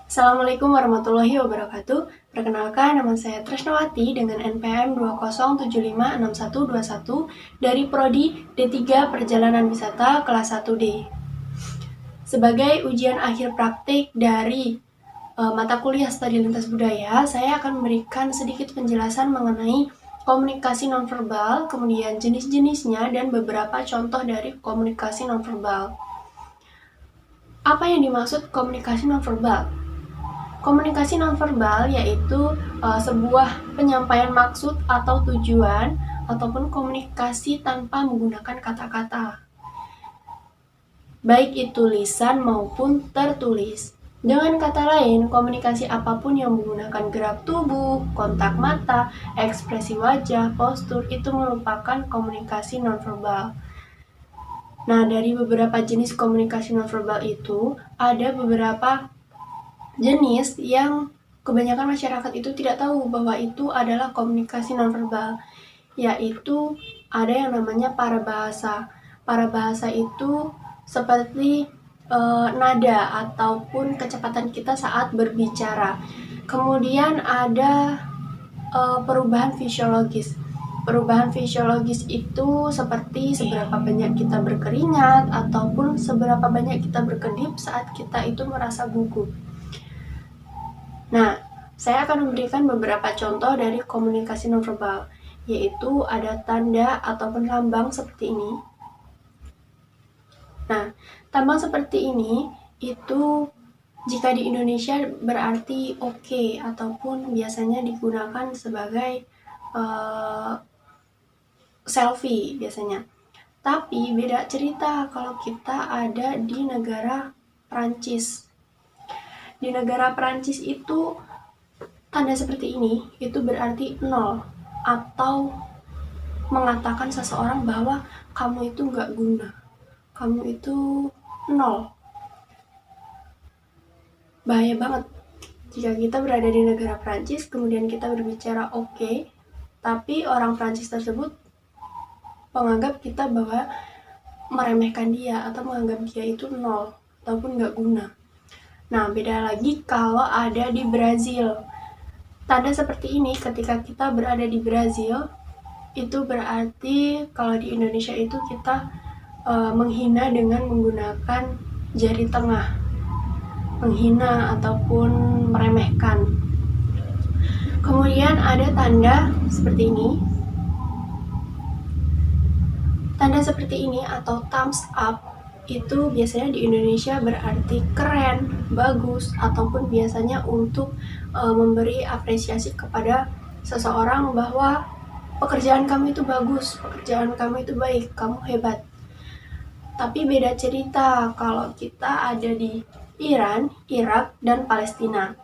Assalamualaikum warahmatullahi wabarakatuh. Perkenalkan, nama saya Tresnawati dengan NPM 207561121 dari Prodi D3 Perjalanan Wisata kelas 1D. Sebagai ujian akhir praktik dari mata kuliah Studi Lintas Budaya, saya akan memberikan sedikit penjelasan mengenai komunikasi nonverbal, kemudian jenis-jenisnya, dan beberapa contoh dari komunikasi nonverbal. Apa yang dimaksud komunikasi nonverbal? Komunikasi nonverbal yaitu sebuah penyampaian maksud atau tujuan ataupun komunikasi tanpa menggunakan kata-kata, baik itu lisan maupun tertulis. Dengan kata lain, komunikasi apapun yang menggunakan gerak tubuh, kontak mata, ekspresi wajah, postur itu merupakan komunikasi nonverbal. Nah, dari beberapa jenis komunikasi nonverbal itu ada beberapa jenis yang kebanyakan masyarakat itu tidak tahu bahwa itu adalah komunikasi nonverbal, yaitu ada yang namanya parabahasa. Parabahasa itu seperti nada ataupun kecepatan kita saat berbicara. Kemudian ada perubahan fisiologis. Perubahan fisiologis itu seperti seberapa banyak kita berkeringat ataupun seberapa banyak kita berkedip saat kita itu merasa gugup. Nah, saya akan memberikan beberapa contoh dari komunikasi nonverbal, yaitu ada tanda ataupun lambang seperti ini. Nah, lambang seperti ini itu jika di Indonesia berarti oke, ataupun biasanya digunakan sebagai selfie biasanya. Tapi beda cerita kalau kita ada di negara Prancis. Di negara Prancis itu tanda seperti ini itu berarti 0 atau mengatakan seseorang bahwa kamu itu nggak guna, kamu itu 0. Bahaya banget jika kita berada di negara Prancis kemudian kita berbicara oke, tapi orang Prancis tersebut menganggap kita bahwa meremehkan dia atau menganggap dia itu 0 ataupun nggak guna. Nah, beda lagi kalau ada di Brazil. Tanda seperti ini ketika kita berada di Brazil, itu berarti kalau di Indonesia itu kita menghina dengan menggunakan jari tengah. Menghina ataupun meremehkan. Kemudian ada tanda seperti ini. Tanda seperti ini atau thumbs up itu biasanya di Indonesia berarti keren, bagus, ataupun biasanya untuk memberi apresiasi kepada seseorang bahwa pekerjaan kamu itu bagus, pekerjaan kamu itu baik, kamu hebat. Tapi beda cerita kalau kita ada di Iran, Irak, dan Palestina.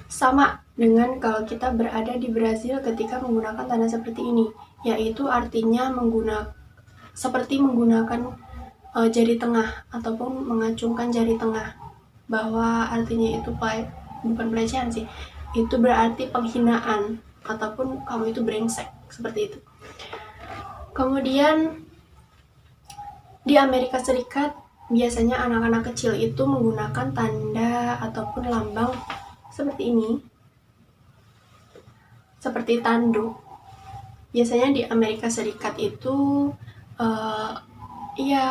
Sama dengan kalau kita berada di Brazil ketika menggunakan tanda seperti ini, yaitu artinya seperti menggunakan jari tengah ataupun mengacungkan jari tengah, bahwa artinya itu bukan pelecehan sih, itu berarti penghinaan ataupun kamu itu brengsek, seperti itu. Kemudian di Amerika Serikat biasanya anak-anak kecil itu menggunakan tanda ataupun lambang seperti ini, seperti tanduk. Biasanya di Amerika Serikat itu ya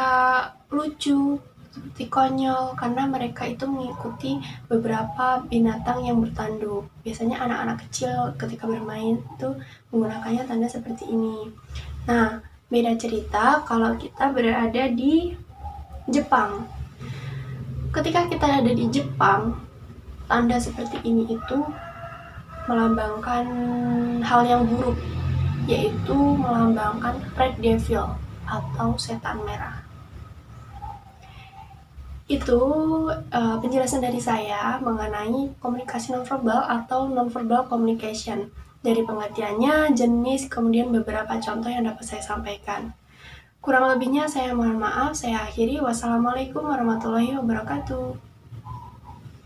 lucu, seperti konyol, karena mereka itu mengikuti beberapa binatang yang bertanduk. Biasanya anak-anak kecil ketika bermain itu menggunakannya tanda seperti ini. Nah, beda cerita kalau kita berada di Jepang. Ketika kita ada di Jepang, tanda seperti ini itu melambangkan hal yang buruk, yaitu melambangkan red devil atau setan merah. Itu penjelasan dari saya mengenai komunikasi nonverbal atau nonverbal communication. Dari pengertiannya, jenis, kemudian beberapa contoh yang dapat saya sampaikan. Kurang lebihnya saya mohon maaf, saya akhiri. Wassalamualaikum warahmatullahi wabarakatuh.